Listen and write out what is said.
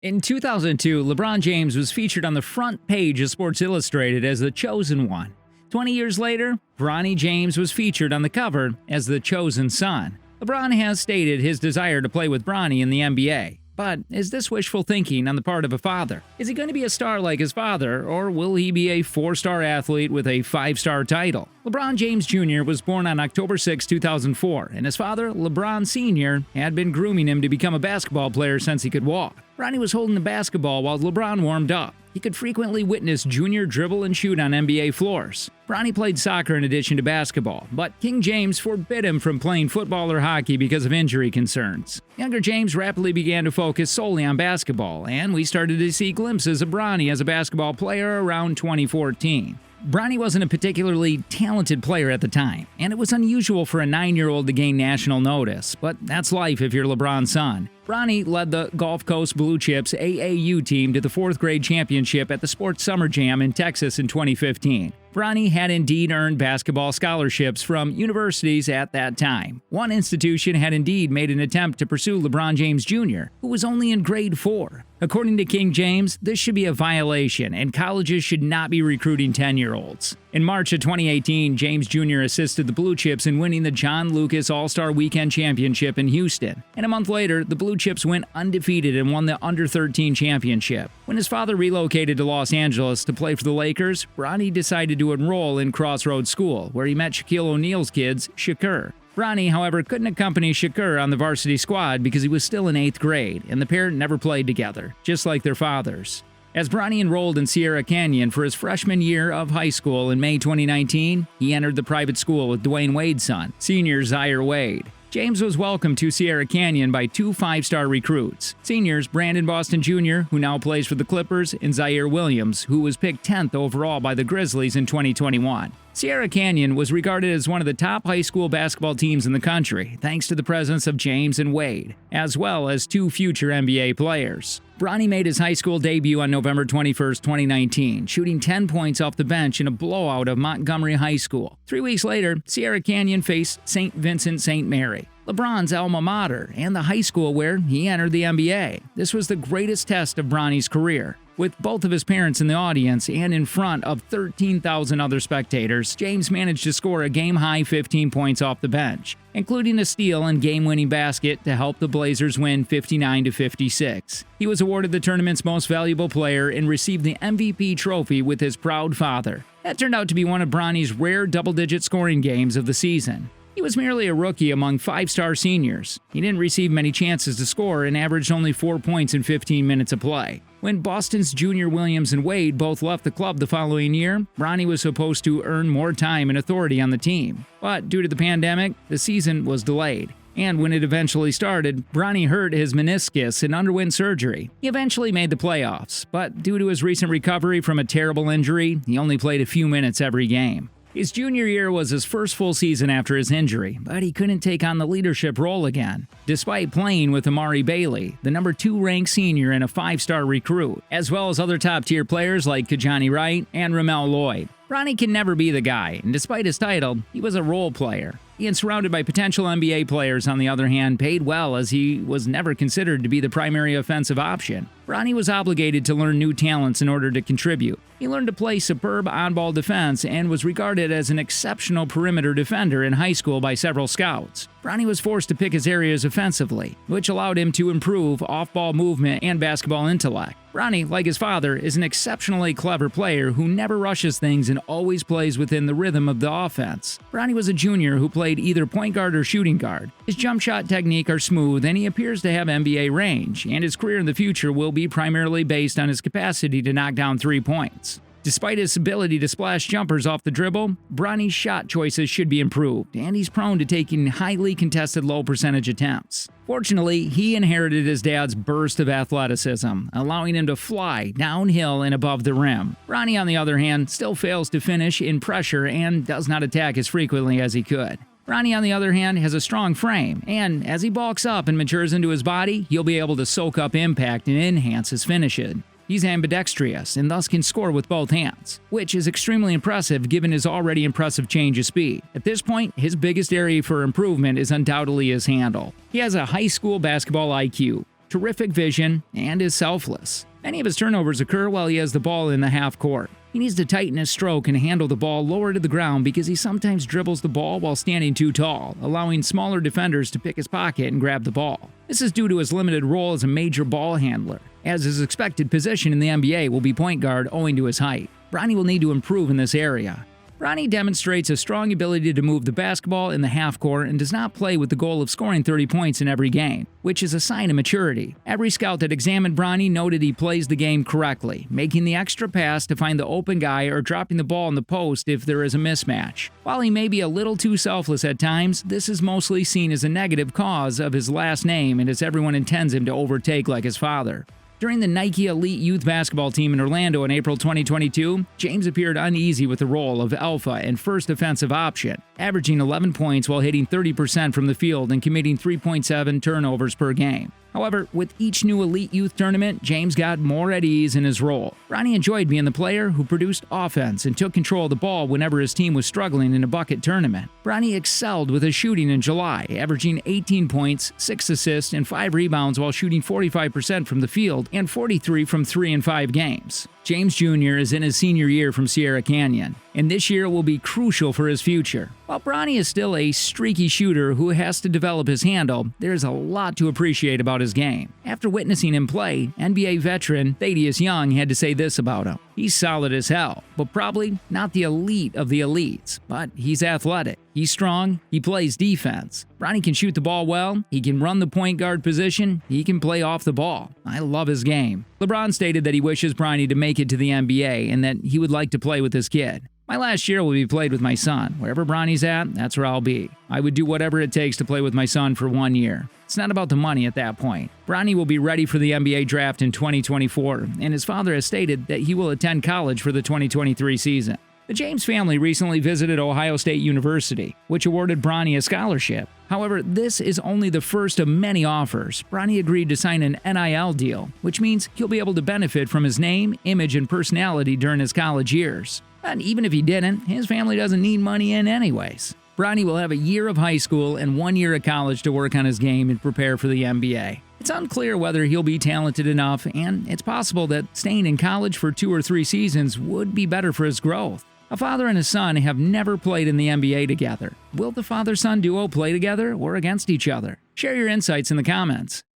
In 2002, LeBron James was featured on the front page of Sports Illustrated as the chosen one. 20 years later, Bronny James was featured on the cover as the chosen son. LeBron has stated his desire to play with Bronny in the NBA. But is this wishful thinking on the part of a father? Is he going to be a star like his father, or will he be a 4-star athlete with a 5-star title? LeBron James Jr. was born on October 6, 2004, and his father, LeBron Sr., had been grooming him to become a basketball player since he could walk. Bronny was holding the basketball while LeBron warmed up. He could frequently witness Jr. dribble and shoot on NBA floors. Bronny played soccer in addition to basketball, but King James forbid him from playing football or hockey because of injury concerns. Younger James rapidly began to focus solely on basketball, and we started to see glimpses of Bronny as a basketball player around 2014. Bronny wasn't a particularly talented player at the time, and it was unusual for a 9-year-old to gain national notice, but that's life if you're LeBron's son. Bronny led the Gulf Coast Blue Chips AAU team to the 4th grade championship at the Sports Summer Jam in Texas in 2015. Bronny had indeed earned basketball scholarships from universities at that time. One institution had indeed made an attempt to pursue LeBron James Jr., who was only in grade 4. According to King James, this should be a violation, and colleges should not be recruiting 10-year-olds. In March of 2018, James Jr. assisted the Blue Chips in winning the John Lucas All-Star Weekend Championship in Houston. And a month later, the Blue Chips went undefeated and won the Under-13 Championship. When his father relocated to Los Angeles to play for the Lakers, Bronny decided to enroll in Crossroads School, where he met Shaquille O'Neal's kids, Shakur. Bronny, however, couldn't accompany Shakur on the varsity squad because he was still in 8th grade, and the pair never played together, just like their fathers. As Bronny enrolled in Sierra Canyon for his freshman year of high school in May 2019, he entered the private school with Dwayne Wade's son, senior Zaire Wade. James was welcomed to Sierra Canyon by 2 5-star recruits, seniors Brandon Boston Jr., who now plays for the Clippers, and Zaire Williams, who was picked 10th overall by the Grizzlies in 2021. Sierra Canyon was regarded as one of the top high school basketball teams in the country, thanks to the presence of James and Wade, as well as 2 future NBA players. Bronny made his high school debut on November 21, 2019, shooting 10 points off the bench in a blowout of Montgomery High School. 3 weeks later, Sierra Canyon faced St. Vincent St. Mary, LeBron's alma mater, and the high school where he entered the NBA. This was the greatest test of Bronny's career. With both of his parents in the audience and in front of 13,000 other spectators, James managed to score a game-high 15 points off the bench, including a steal and game-winning basket to help the Blazers win 59-56. He was awarded the tournament's most valuable player and received the MVP trophy with his proud father. That turned out to be one of Bronny's rare double-digit scoring games of the season. He was merely a rookie among 5-star seniors. He didn't receive many chances to score and averaged only 4 points in 15 minutes of play. When Boston's Jr. Williams and Wade both left the club the following year, Bronny was supposed to earn more time and authority on the team. But due to the pandemic, the season was delayed. And when it eventually started, Bronny hurt his meniscus and underwent surgery. He eventually made the playoffs, but due to his recent recovery from a terrible injury, he only played a few minutes every game. His junior year was his first full season after his injury, but he couldn't take on the leadership role again, despite playing with Amari Bailey, the number 2 ranked senior and a 5-star recruit, as well as other top-tier players like Kajani Wright and Ramel Lloyd. Bronny can never be the guy, and despite his title, he was a role player. Being surrounded by potential NBA players, on the other hand, paid well as he was never considered to be the primary offensive option. Bronny was obligated to learn new talents in order to contribute. He learned to play superb on-ball defense and was regarded as an exceptional perimeter defender in high school by several scouts. Bronny was forced to pick his areas offensively, which allowed him to improve off-ball movement and basketball intellect. Bronny, like his father, is an exceptionally clever player who never rushes things and always plays within the rhythm of the offense. Bronny was a junior who played either point guard or shooting guard. His jump shot technique are smooth and he appears to have NBA range, and his career in the future will be primarily based on his capacity to knock down 3 points. Despite his ability to splash jumpers off the dribble, Bronny's shot choices should be improved, and he's prone to taking highly contested low-percentage attempts. Fortunately, he inherited his dad's burst of athleticism, allowing him to fly downhill and above the rim. Bronny, on the other hand, still fails to finish in pressure and does not attack as frequently as he could. Bronny, on the other hand, has a strong frame, and as he bulks up and matures into his body, he'll be able to soak up impact and enhance his finishing. He's ambidextrous and thus can score with both hands, which is extremely impressive given his already impressive change of speed. At this point, his biggest area for improvement is undoubtedly his handle. He has a high school basketball IQ. terrific vision, and is selfless. Many of his turnovers occur while he has the ball in the half court. He needs to tighten his stroke and handle the ball lower to the ground because he sometimes dribbles the ball while standing too tall, allowing smaller defenders to pick his pocket and grab the ball. This is due to his limited role as a major ball handler, as his expected position in the NBA will be point guard owing to his height. Bronny will need to improve in this area. Bronny demonstrates a strong ability to move the basketball in the half court and does not play with the goal of scoring 30 points in every game, which is a sign of maturity. Every scout that examined Bronny noted he plays the game correctly, making the extra pass to find the open guy or dropping the ball in the post if there is a mismatch. While he may be a little too selfless at times, this is mostly seen as a negative cause of his last name and as everyone intends him to overtake like his father. During the Nike Elite Youth Basketball team in Orlando in April 2022, James appeared uneasy with the role of alpha and first offensive option, averaging 11 points while hitting 30% from the field and committing 3.7 turnovers per game. However, with each new Elite Youth tournament, James got more at ease in his role. Bronny enjoyed being the player who produced offense and took control of the ball whenever his team was struggling in a bucket tournament. Bronny excelled with his shooting in July, averaging 18 points, 6 assists, and 5 rebounds while shooting 45% from the field and 43% from 3 in 5 games. James Jr. is in his senior year from Sierra Canyon, and this year will be crucial for his future. While Bronny is still a streaky shooter who has to develop his handle, there's a lot to appreciate about his game. After witnessing him play, NBA veteran Thaddeus Young had to say this about him. He's solid as hell, but probably not the elite of the elites. But he's athletic, he's strong, he plays defense. Bronny can shoot the ball well, he can run the point guard position, he can play off the ball. I love his game. LeBron stated that he wishes Bronny to make it to the NBA and that he would like to play with this kid. My last year will be played with my son. Wherever Bronny's at, that's where I'll be. I would do whatever it takes to play with my son for 1 year. It's not about the money at that point. Bronny will be ready for the NBA draft in 2024, and his father has stated that he will attend college for the 2023 season. The James family recently visited Ohio State University, which awarded Bronny a scholarship. However, this is only the first of many offers. Bronny agreed to sign an NIL deal, which means he'll be able to benefit from his name, image, and personality during his college years. And even if he didn't, his family doesn't need money in anyways. Bronny will have a year of high school and 1 year of college to work on his game and prepare for the NBA. It's unclear whether he'll be talented enough, and it's possible that staying in college for 2 or 3 seasons would be better for his growth. A father and a son have never played in the NBA together. Will the father-son duo play together or against each other? Share your insights in the comments.